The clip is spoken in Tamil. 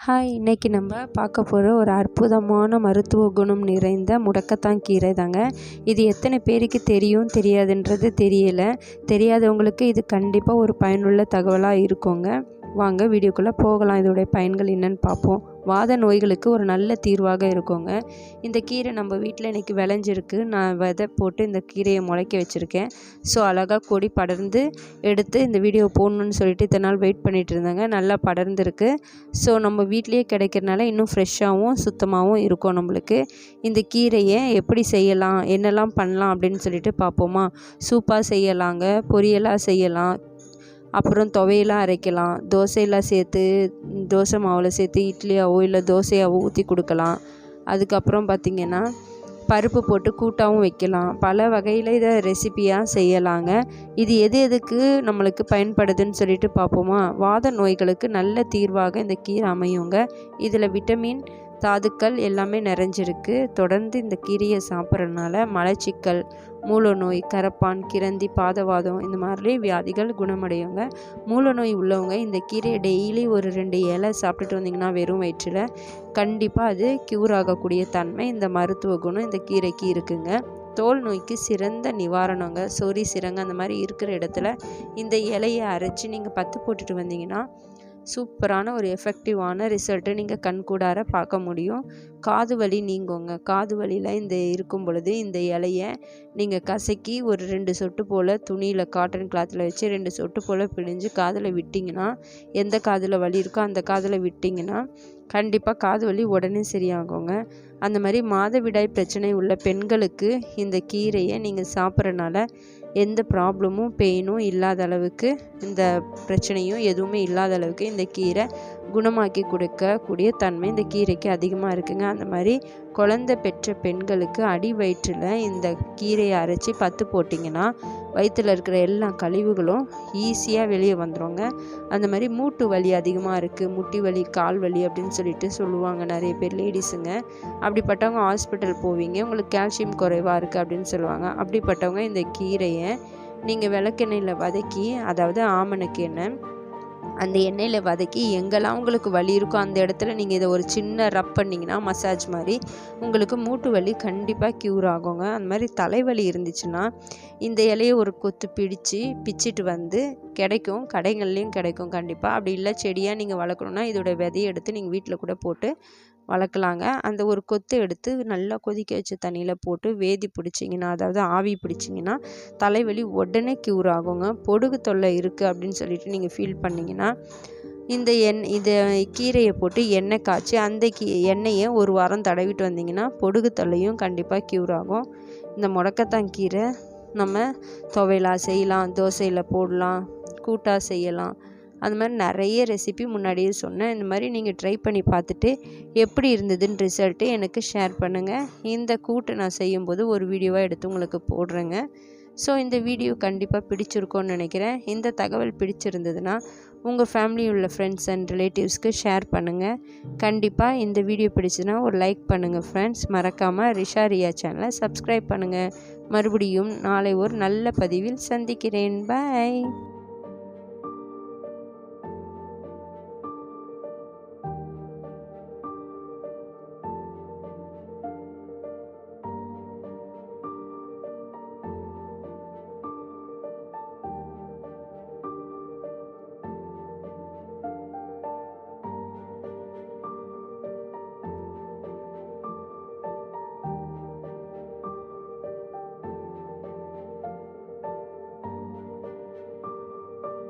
ஹாய், இன்னைக்கு நம்ம பார்க்க போகிற ஒரு அற்புதமான மருத்துவ குணம் நிறைந்த முடக்கத்தான் கீரை தாங்க. இது எத்தனை பேருக்கு தெரியும் தெரியாதுன்றது தெரியல. தெரியாதவங்களுக்கு இது கண்டிப்பாக ஒரு பயனுள்ள தகவலாக இருக்குங்க. வாங்க வீடியோக்குள்ளே போகலாம். இதோடைய பயன்கள் என்னென்னு பார்ப்போம். வாத நோய்களுக்கு ஒரு நல்ல தீர்வாக இருக்குங்க. இந்த கீரை நம்ம வீட்டில் இன்றைக்கி விளைஞ்சிருக்கு. நான் விதை போட்டு இந்த கீரையை முளைக்க வச்சுருக்கேன். ஸோ அழகாக கொடி படர்ந்து எடுத்து இந்த வீடியோ போடணுன்னு சொல்லிட்டு இத்தனை நாள் வெயிட் பண்ணிகிட்டு இருந்தாங்க. நல்லா படர்ந்துருக்கு. ஸோ நம்ம வீட்லேயே கிடைக்கிறனால இன்னும் ஃப்ரெஷ்ஷாகவும் சுத்தமாகவும் இருக்கும் நம்மளுக்கு. இந்த கீரையை எப்படி செய்யலாம், என்னெல்லாம் பண்ணலாம் அப்படின்னு சொல்லிட்டு பார்ப்போமா. சூப்பாக செய்யலாங்க, பொரியலாக செய்யலாம், அப்புறம் துவையெல்லாம் அரைக்கலாம், தோசையெல்லாம் சேர்த்து தோசை மாவில் சேர்த்து இட்லியாவோ இல்லை தோசையாவோ ஊற்றி கொடுக்கலாம். அதுக்கப்புறம் பார்த்திங்கன்னா பருப்பு போட்டு கூட்டாகவும் வைக்கலாம். பல வகையில் இதை ரெசிப்பியாக செய்யலாங்க. இது எதுக்கு நம்மளுக்கு பயன்படுதுன்னு சொல்லிட்டு பார்ப்போமா. வாத நோய்களுக்கு நல்ல தீர்வாக இந்த கீரை அமையுங்க. இதில் விட்டமின் தாதுக்கள் எல்லாமே நிறைஞ்சிருக்கு. தொடர்ந்து இந்த கீரையை சாப்பிட்றதுனால மலச்சிக்கல், மூல நோய், கரப்பான், கிரந்தி, பாதவாதம் இந்த மாதிரி வியாதிகள் குணமடையுங்க. மூல நோய் உள்ளவங்க இந்த கீரையை டெய்லி ஒரு 2 இலை சாப்பிட்டுட்டு வந்திங்கன்னா வெறும் வயிற்றில் கண்டிப்பாக அது க்யூர் ஆகக்கூடிய தன்மை இந்த மருத்துவ குணம் இந்த கீரைக்கு இருக்குங்க. தோல் நோய்க்கு சிறந்த நிவாரணங்க. சொறி, சிரங்கு அந்த மாதிரி இருக்கிற இடத்துல இந்த இலையை அரைச்சி நீங்கள் பத்து போட்டுட்டு வந்தீங்கன்னா சூப்பரான ஒரு எஃபெக்டிவான ரிசல்ட்டை நீங்கள் கண்கூடார பார்க்க முடியும். காது வலி நீங்குங்க. காது வலியில் இந்த இருக்கும் பொழுது இந்த இலையை நீங்கள் கசக்கி ஒரு 2 சொட்டு போல் துணியில் காட்டன் கிளாத்தில் வச்சு 2 சொட்டு போல் பிழிஞ்சு காதில் விட்டிங்கன்னா, எந்த காதில் வலி இருக்கோ அந்த காதில் விட்டிங்கன்னா கண்டிப்பாக காது வலி உடனே சரியாகுங்க. அந்த மாதிரி மாதவிடாய் பிரச்சனை உள்ள பெண்களுக்கு இந்த கீரையை நீங்கள் சாப்பிட்றனால எந்த ப்ராப்ளமும் பெயினும் இல்லாத அளவுக்கு, இந்த பிரச்சனையும் எதுவுமே இல்லாத அளவுக்கு இந்த கீரை குணமாக்கி கொடுக்கக்கூடிய தன்மை இந்த கீரைக்கு அதிகமாக இருக்குங்க. அந்த மாதிரி குழந்தை பெற்ற பெண்களுக்கு அடி வயிற்றில் இந்த கீரையை அரைச்சி பத்து போட்டிங்கன்னா வயிற்றில் இருக்கிற எல்லா கழிவுகளும் ஈஸியாக வெளியே வந்துடுங்க. அந்த மாதிரி மூட்டு வலி அதிகமாக இருக்குது, முட்டி வலி, கால் வலி அப்படின்னு சொல்லிட்டு சொல்லுவாங்க நிறைய பேர் லேடிஸுங்க. அப்படிப்பட்டவங்க ஹாஸ்பிட்டல் போவீங்க, உங்களுக்கு கால்சியம் குறைவாக இருக்குது அப்படின்னு சொல்லுவாங்க. அப்படிப்பட்டவங்க இந்த கீரையை நீங்கள் விளக்கெண்ணெயில் வதக்கி, அதாவது ஆமணக்கு எண்ணெய், அந்த எண்ணெயில் வதக்கி எங்கெல்லாம் உங்களுக்கு வலி இருக்கோ அந்த இடத்துல நீங்கள் இதை ஒரு சின்ன ரப் பண்ணிங்கன்னா மசாஜ் மாதிரி உங்களுக்கு மூட்டு வலி கண்டிப்பாக க்யூர் ஆகுங்க. அந்த மாதிரி தலைவலி இருந்துச்சுன்னா இந்த இலையை ஒரு கொத்து பிச்சிட்டு வந்து கிடைக்கும், கடைகள்லேயும் கிடைக்கும் கண்டிப்பாக. அப்படி இல்லை செடியாக நீங்கள் வளர்க்கணுன்னா இதோட விதையை எடுத்து நீங்கள் வீட்டில் கூட போட்டு வளர்க்கலாங்க. அந்த ஒரு கொத்து எடுத்து நல்லா கொதிக்க வச்ச தண்ணியில் போட்டு வேதி பிடிச்சிங்கன்னா, அதாவது ஆவி பிடிச்சிங்கன்னா தலைவலி உடனே க்யூர் ஆகுங்க. பொடுகு தொல்லை இருக்குது அப்படின்னு சொல்லிட்டு நீங்கள் ஃபீல் பண்ணிங்கன்னா இந்த கீரையை போட்டு எண்ணெய் காய்ச்சி அந்த எண்ணெயை ஒரு வாரம் தடவிட்டு வந்தீங்கன்னா பொடுகு தொல்லையும் கண்டிப்பாக க்யூர் ஆகும். இந்த முடக்கத்தான் கீரை நம்ம துவையலாக செய்யலாம், தோசையில் போடலாம், கூட்டாக செய்யலாம். அந்த மாதிரி நிறைய ரெசிபி முன்னாடியே சொன்னேன். இந்த மாதிரி நீங்கள் ட்ரை பண்ணி பார்த்துட்டு எப்படி இருந்ததுன்னு ரிசல்ட்டு எனக்கு ஷேர் பண்ணுங்கள். இந்த கூட்டை நான் செய்யும்போது ஒரு வீடியோவாக எடுத்து உங்களுக்கு போடுறேங்க. ஸோ இந்த வீடியோ கண்டிப்பாக பிடிச்சிருக்கோன்னு நினைக்கிறேன். இந்த தகவல் பிடிச்சிருந்ததுன்னா உங்கள் ஃபேமிலி உள்ள ஃப்ரெண்ட்ஸ் அண்ட் ரிலேட்டிவ்ஸ்க்கு ஷேர் பண்ணுங்கள். கண்டிப்பாக இந்த வீடியோ பிடிச்சதுன்னா ஒரு லைக் பண்ணுங்கள் ஃப்ரெண்ட்ஸ். மறக்காமல் ரிஷா ரியா சேனலை சப்ஸ்கிரைப் பண்ணுங்கள். மறுபடியும் நாளை ஒரு நல்ல பதிவில் சந்திக்கிறேன். பாய்.